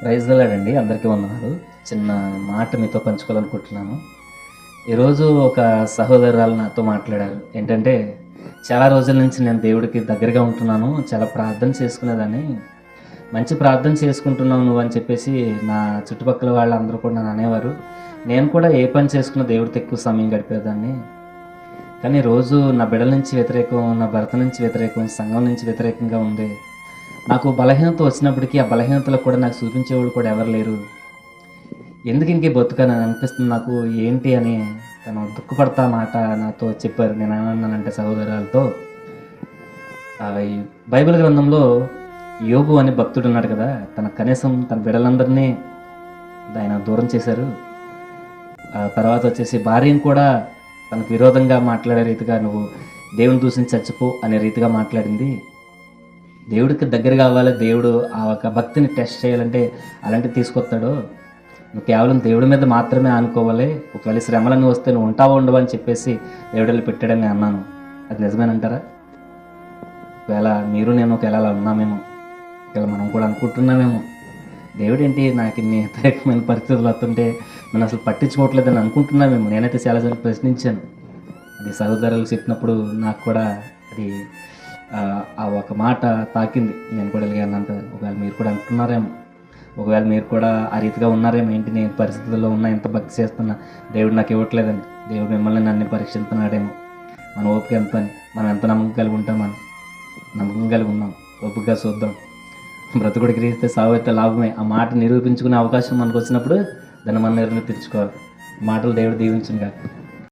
Praise lord అందరికీ వందనాలు. చిన్న మాట మీతో పంచుకోవాలనుకుంటున్నాను. ఈరోజు ఒక సహోదరురాలు నాతో మాట్లాడారు. ఏంటంటే, చాలా రోజుల నుంచి నేను దేవుడికి దగ్గరగా ఉంటున్నాను. చాలా ప్రార్థన చేసుకునేదాన్ని. మంచి ప్రార్థన చేసుకుంటున్నావు నువ్వు అని చెప్పేసి నా చుట్టుపక్కల వాళ్ళందరూ కూడా నన్ను అనేవారు. నేను కూడా ఏ పని చేసుకున్న దేవుడితో ఎక్కువ సమయం గడిపేదాన్ని. కానీ రోజు నా బిడ్డల నుంచి వ్యతిరేకం, నా భర్త నుంచి వ్యతిరేకం, సంఘం నుంచి వ్యతిరేకంగా ఉంది. నాకు బలహీనత వచ్చినప్పటికీ ఆ బలహీనతలో కూడా నాకు చూపించేవాళ్ళు కూడా ఎవరు లేరు. ఎందుకు ఇంకే బతుకని అనిపిస్తుంది నాకు, ఏంటి అని తను దుఃఖపడతా మాట నాతో చెప్పారు. నేను ఏమన్నానంటే సహోదరులతో, ఈ బైబిల్ గ్రంథంలో యోబు అనే భక్తుడు ఉన్నాడు కదా, కనీసం తన బిడ్డలందరినీ ఆయన దూరం చేశారు. ఆ తర్వాత వచ్చేసి భార్యను కూడా తనకు విరోధంగా మాట్లాడే రీతిగా, నువ్వు దేవుని దూషించి చచ్చిపో అనే రీతిగా మాట్లాడింది. దేవుడికి దగ్గర కావాలి, దేవుడు ఆ ఒక భక్తిని టెస్ట్ చేయాలంటే అలాంటివి తీసుకొస్తాడు. నువ్వు కేవలం దేవుడి మీద మాత్రమే ఆనుకోవాలి. ఒకవేళ శ్రమలన్నీ వస్తే నువ్వు ఉంటావో ఉండవు అని చెప్పేసి దేవుడిని పెట్టాడని అన్నాను. అది నిజమేనంటారా? ఒకవేళ మీరు నేను ఒకవేళ అలా ఉన్నామేమో, ఒకవేళ మనం కూడా అనుకుంటున్నామేమో, దేవుడేంటి నాకు ఇన్ని వ్యతిరేకమైన పరిస్థితులు వస్తుంటే నన్ను అసలు పట్టించుకోవట్లేదని అనుకుంటున్నామేమో. నేనైతే చాలాసార్లు ప్రశ్నించాను. అది సహోదరులు చెప్పినప్పుడు నాకు కూడా అది ఆ ఒక మాట తాకింది. నేను కూడా ఇలాగే అన్నంత, ఒకవేళ మీరు కూడా అంటున్నారేమో, ఒకవేళ మీరు కూడా ఆ రీతిగా ఉన్నారేమో, ఏంటి నేను పరిస్థితుల్లో ఉన్నా, ఎంత భక్తి చేస్తున్నా దేవుడు నాకు ఇవ్వట్లేదని, దేవుడు మిమ్మల్ని నన్ను పరీక్షిస్తున్నాడేమో, మన ఓపిక ఎంత అని, మనం ఎంత నమ్మకం కలిగి ఉంటామని. నమ్మకం కలిగి ఉన్నాం, ఓపికగా చూద్దాం. బ్రతుకుడు క్రీస్తే సావు అయితే లాభమే. ఆ మాట నిరూపించుకునే అవకాశం మనకు వచ్చినప్పుడు దాన్ని మనం నిరూపించుకోవాలి. మాటలు దేవుడు దీవించును కాక.